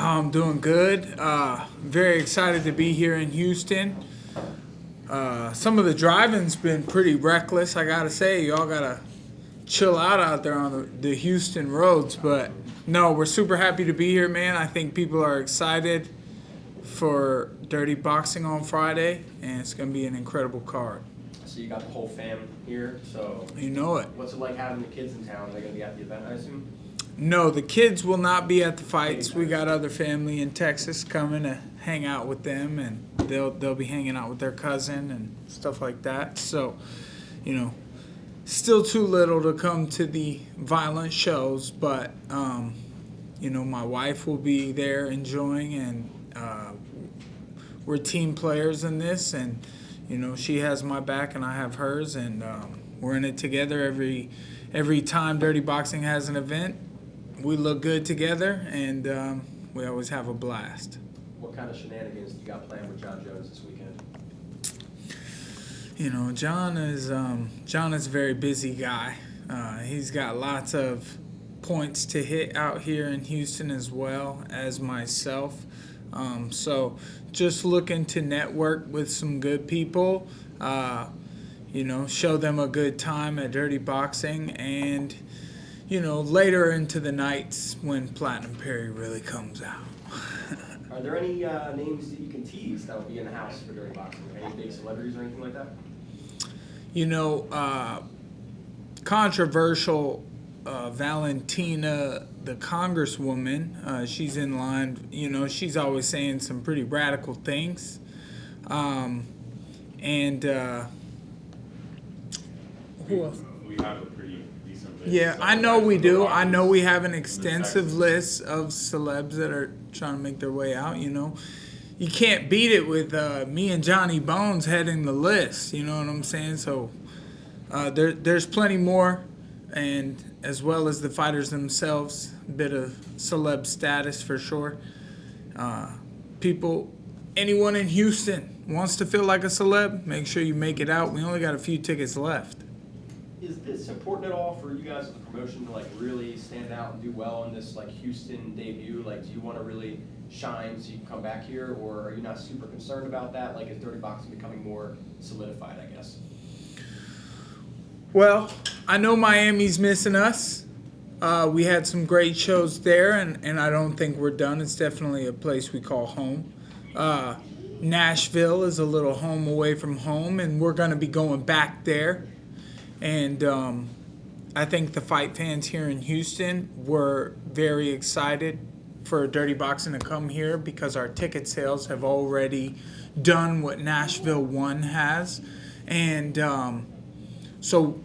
I'm doing good. Very excited to be here in Houston. Some of the driving's been pretty reckless. I gotta say, y'all gotta chill out there on the Houston roads. But no, we're super happy to be here, man. I think people are excited for Dirty Boxing on Friday, and it's gonna be an incredible card. So you got the whole fam here. So You know it. what's it like having the kids in town? They're gonna be at the event, I assume. No, the kids will not be at the fights. We got other family in Texas coming to hang out with them, and they'll be hanging out with their cousin and stuff like that. So, still too little to come to the violent shows, but my wife will be there enjoying, and we're team players in this, and she has my back and I have hers, and we're in it together every time Dirty Boxing has an event. We look good together, and we always have a blast. What kind of shenanigans do you got planned with John Jones this weekend? John is a very busy guy. He's got lots of points to hit out here in Houston as well as myself. So just looking to network with some good people, show them a good time at Dirty Boxing, and later into the nights when Platinum Perry really comes out. Are there any names that you can tease that will be in the house for Dirty Boxing? Any big celebrities or anything like that? Controversial Valentina, the congresswoman, she's in line. She's always saying some pretty radical things. And who else? We have a pretty decent list. Yeah, I know we do. I know we have an extensive list of celebs that are trying to make their way out. You can't beat it with me and Johnny Bones heading the list. You know what I'm saying? So there's plenty more, and as well as the fighters themselves, a bit of celeb status for sure. Anyone in Houston wants to feel like a celeb, make sure you make it out. We only got a few tickets left. Is this important at all for you guys as a promotion to really stand out and do well in this Houston debut? Do you want to really shine so you can come back here, or are you not super concerned about that? Is Dirty Boxing becoming more solidified, I guess? Well, I know Miami's missing us. We had some great shows there, and I don't think we're done. It's definitely a place we call home. Nashville is a little home away from home, and we're going to be going back there. And I think the fight fans here in Houston were very excited for Dirty Boxing to come here because our ticket sales have already done what Nashville 1 has. And so,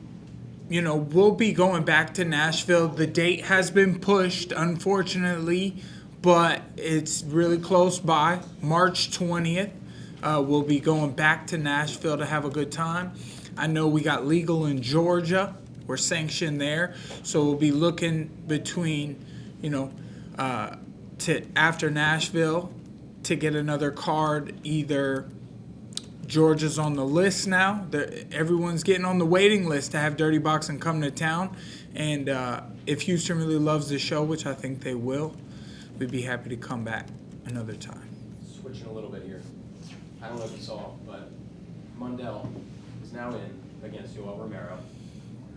we'll be going back to Nashville. The date has been pushed, unfortunately, but it's really close by. March 20th, we'll be going back to Nashville to have a good time. I know we got legal in Georgia. We're sanctioned there. So we'll be looking between, to after Nashville to get another card. Either Georgia's on the list now. Everyone's getting on the waiting list to have Dirty Boxing come to town. And if Houston really loves the show, which I think they will, we'd be happy to come back another time. Switching a little bit here. I don't know if you saw, but Mundell is now in against Yoel Romero.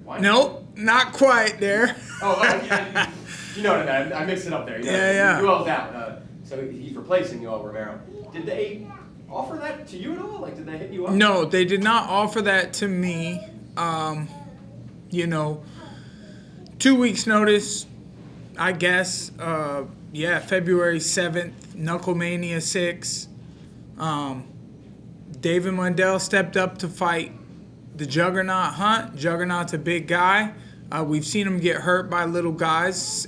Why Nope, not quite there. Yeah. You know what I mean. I mixed it up there. Yeah. Yoel's out. So he's replacing Yoel Romero. Did they offer that to you at all? Did they hit you up? No, they did not offer that to me. 2 weeks notice, I guess. February 7th, Knucklemania 6. David Mundell stepped up to fight the Juggernaut Hunt. Juggernaut's a big guy. We've seen him get hurt by littler guys.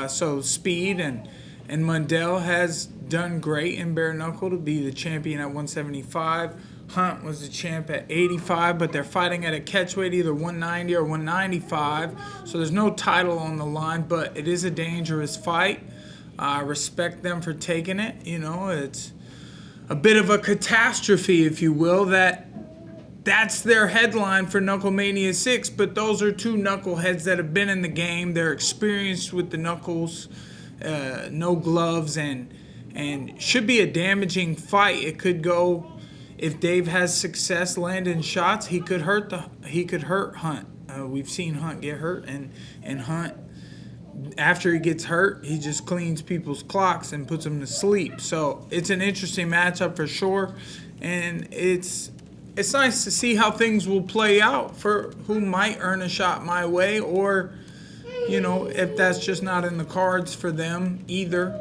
So speed, and Mundell has done great in bare knuckle to be the champion at 175. Hunt was the champ at 85, but they're fighting at a catchweight, either 190 or 195. So there's no title on the line, but it is a dangerous fight. I respect them for taking it. It's a bit of a catastrophe, if you will, that that's their headline for Knucklemania 6, but those are two knuckleheads that have been in the game. They're experienced with the knuckles, no gloves, and should be a damaging fight. It could go, if Dave has success landing shots, he could hurt Hunt. We've seen Hunt get hurt, and Hunt, after he gets hurt, he just cleans people's clocks and puts them to sleep. So it's an interesting matchup for sure, and it's nice to see how things will play out for who might earn a shot my way, or, if that's just not in the cards for them either.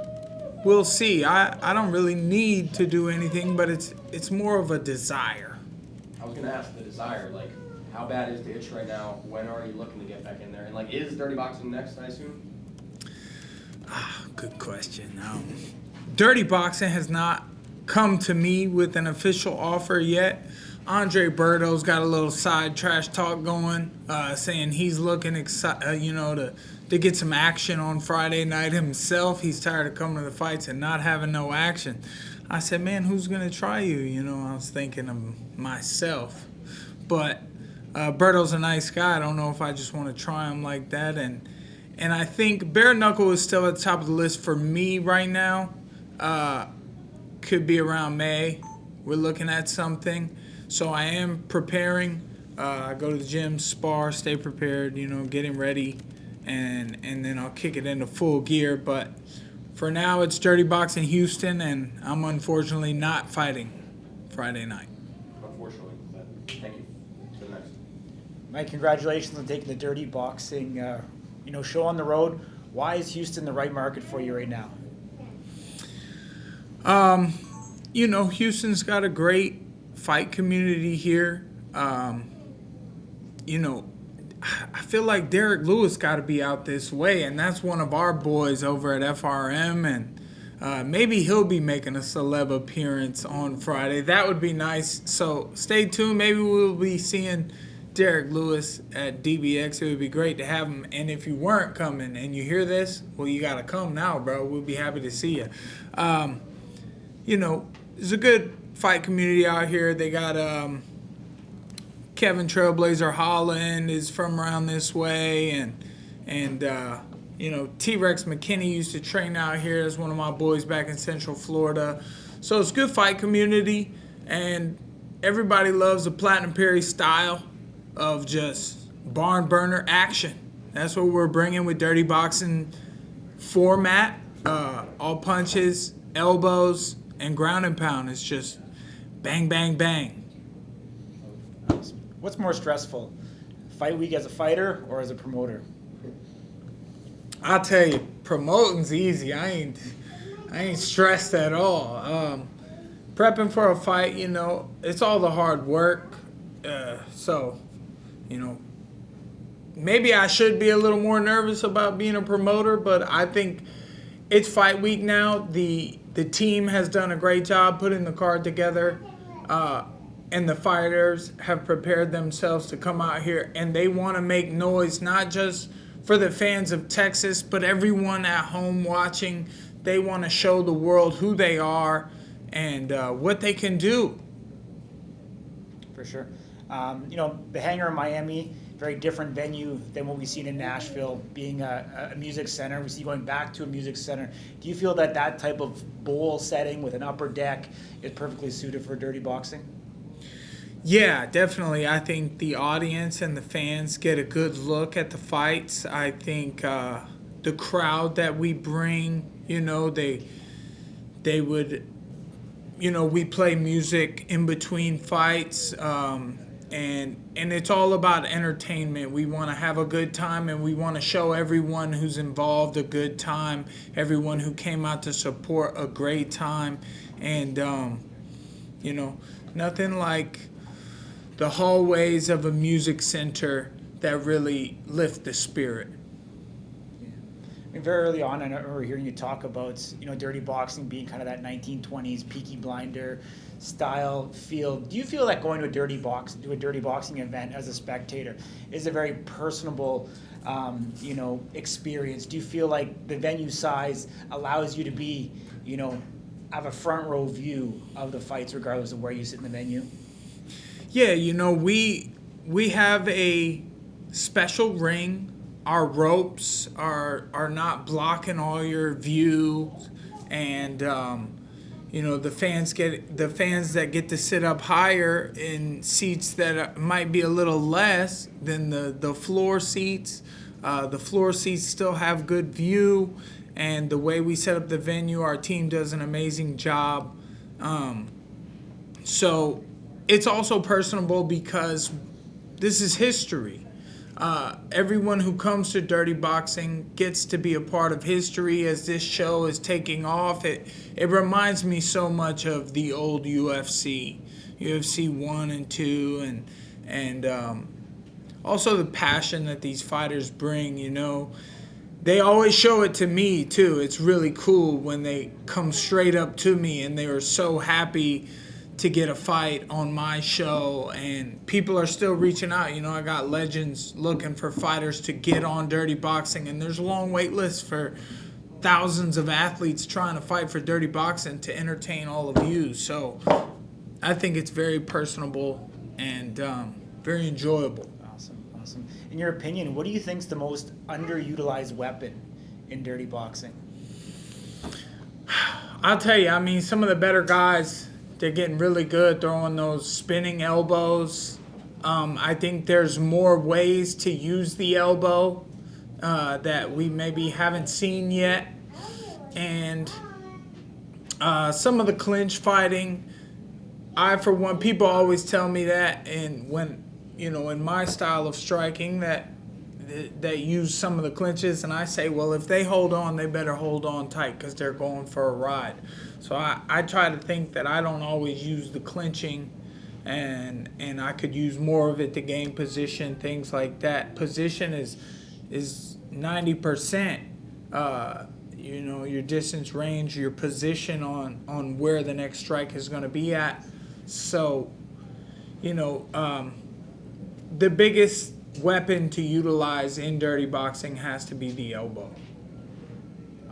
We'll see. I don't really need to do anything, but it's more of a desire. I was gonna ask the desire, like, how bad is the itch right now? When are you looking to get back in there? And like, is Dirty Boxing next, I assume? Good question. Dirty Boxing has not come to me with an official offer yet. Andre Berto's got a little side trash talk going, saying he's looking to get some action on Friday night himself. He's tired of coming to the fights and not having no action. I said, man, who's gonna try you? I was thinking of myself, but Berto's a nice guy. I don't know if I just want to try him like that, and I think bare knuckle is still at the top of the list for me right now. Could be around May. We're looking at something. So I am preparing. I go to the gym, spar, stay prepared, getting ready, and then I'll kick it into full gear. But for now, it's Dirty Boxing Houston, and I'm unfortunately not fighting Friday night. Unfortunately, but thank you. To the next. Mike, congratulations on taking the Dirty Boxing show on the road. Why is Houston the right market for you right now? Houston's got a great fight community here. I feel like Derek Lewis got to be out this way, and that's one of our boys over at FRM, and maybe he'll be making a celeb appearance on Friday. That would be nice. So stay tuned. Maybe we'll be seeing Derek Lewis at DBX. It would be great to have him. And if you weren't coming and you hear this, well, you got to come now, bro. We'll be happy to see you. There's a good fight community out here. They got Kevin Trailblazer Holland is from around this way, and T-Rex McKinney used to train out here as one of my boys back in Central Florida. So it's a good fight community, and everybody loves the Platinum Perry style of just barn burner action. That's what we're bringing with Dirty Boxing format. All punches, elbows, and ground and pound. It's just bang, bang, bang. What's more stressful, fight week as a fighter or as a promoter? I'll tell you, promoting's easy. I ain't stressed at all. Prepping for a fight, it's all the hard work. Maybe I should be a little more nervous about being a promoter, but I think it's fight week now. The team has done a great job putting the card together, and the fighters have prepared themselves to come out here, and they want to make noise, not just for the fans of Texas, but everyone at home watching. They want to show the world who they are and what they can do. For sure. The Hangar in Miami, very different venue than what we've seen in Nashville, being a music center. We see going back to a music center. Do you feel that type of bowl setting with an upper deck is perfectly suited for Dirty Boxing? Yeah, definitely. I think the audience and the fans get a good look at the fights. I think the crowd that we bring, they would, we play music in between fights, and it's all about entertainment. We want to have a good time, and we want to show everyone who's involved a good time, everyone who came out to support a great time, and nothing like the hallways of a music center that really lift the spirit. Very early on, I remember hearing you talk about, Dirty Boxing being kind of that 1920s Peaky Blinder style feel. Do you feel that going to a Dirty Boxing event as a spectator is a very personable, experience? Do you feel like the venue size allows you to be, have a front row view of the fights regardless of where you sit in the venue? Yeah, we have a special ring. Our ropes are not blocking all your view, and the fans that get to sit up higher in seats that might be a little less than the floor seats. The floor seats still have good view, and the way we set up the venue, our team does an amazing job. So it's also personable because this is history. Everyone who comes to Dirty Boxing gets to be a part of history as this show is taking off. It reminds me so much of the old UFC 1 and 2, and also the passion that these fighters bring. They always show it to me too. It's really cool when they come straight up to me and they are so happy to get a fight on my show, and people are still reaching out. I got legends looking for fighters to get on Dirty Boxing, and there's a long wait list for thousands of athletes trying to fight for Dirty Boxing to entertain all of you. So I think it's very personable and very enjoyable. Awesome. In your opinion, what do you think is the most underutilized weapon in Dirty Boxing? I'll tell you, some of the better guys, they're getting really good throwing those spinning elbows. I think there's more ways to use the elbow that we maybe haven't seen yet. And some of the clinch fighting, for one, people always tell me that, and when, in my style of striking, that use some of the clinches, and I say, well, if they hold on, they better hold on tight because they're going for a ride. So I try to think that I don't always use the clinching, and I could use more of it to gain position, things like that. Position is 90%. Your distance, range, your position on where the next strike is going to be at. So, the biggest weapon to utilize in Dirty Boxing has to be the elbow.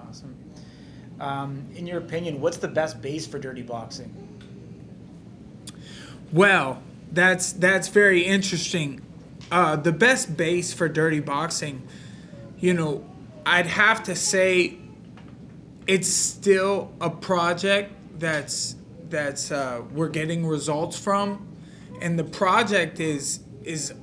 Awesome. In your opinion, what's the best base for Dirty Boxing? Well, that's very interesting. The best base for Dirty Boxing, I'd have to say it's still a project that's we're getting results from, and the project is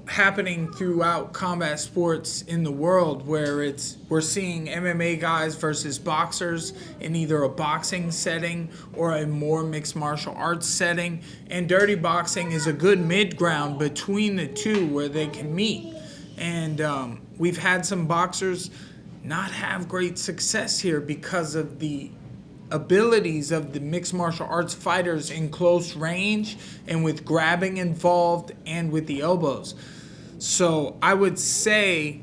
happening throughout combat sports in the world, where we're seeing MMA guys versus boxers in either a boxing setting or a more mixed martial arts setting, and Dirty Boxing is a good mid-ground between the two where they can meet. And we've had some boxers not have great success here because of the abilities of the mixed martial arts fighters in close range and with grabbing involved and with the elbows. So I would say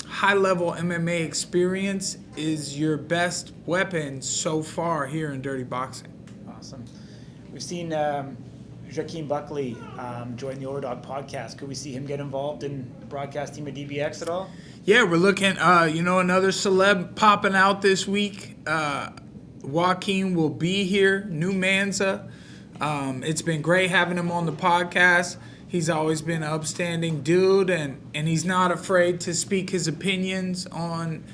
high-level MMA experience is your best weapon so far here in Dirty Boxing. Awesome. We've seen Joaquin Buckley join the Overdog podcast. Could we see him get involved in the broadcast team at DBX at all? Yeah, we're looking, another celeb popping out this week. Joaquin will be here, New Manza. It's been great having him on the podcast. He's always been an upstanding dude, and he's not afraid to speak his opinions on,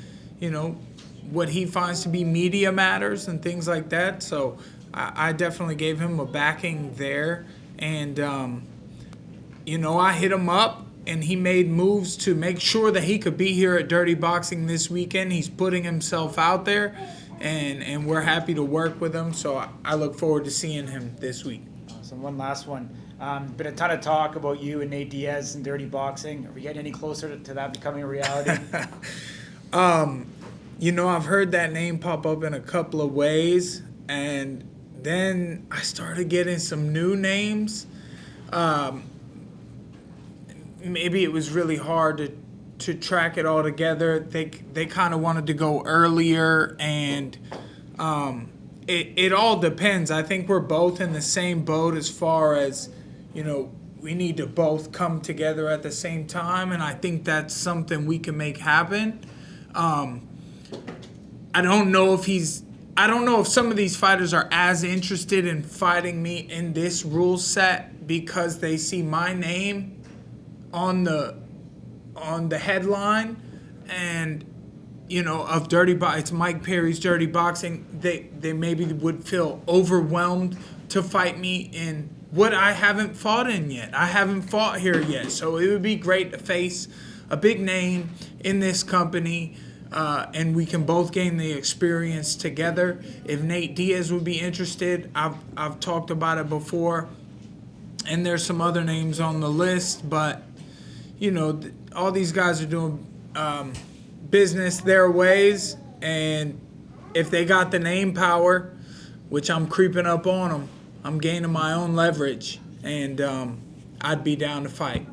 what he finds to be media matters and things like that. So I definitely gave him a backing there. And, I hit him up, and he made moves to make sure that he could be here at Dirty Boxing this weekend. He's putting himself out there. And we're happy to work with him, so I look forward to seeing him this week. Awesome. One last one. Been a ton of talk about you and Nate Diaz and Dirty Boxing. Are we getting any closer to that becoming a reality? I've heard that name pop up in a couple of ways, and then I started getting some new names. Maybe it was really hard to track it all together. They kind of wanted to go earlier, and it all depends. I think we're both in the same boat as far as, we need to both come together at the same time, and I think that's something we can make happen. I don't know if he's I don't know if some of these fighters are as interested in fighting me in this rule set because they see my name on the headline and of it's Mike Perry's Dirty Boxing. They maybe would feel overwhelmed to fight me in what I haven't fought in yet. I haven't fought here yet, so it would be great to face a big name in this company. And we can both gain the experience together. If Nate Diaz would be interested, I've talked about it before, and there's some other names on the list. But all these guys are doing business their ways, and if they got the name power, which I'm creeping up on them, I'm gaining my own leverage, and I'd be down to fight.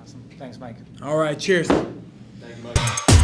Awesome. Thanks, Mike. All right, cheers. Thank you, Mike.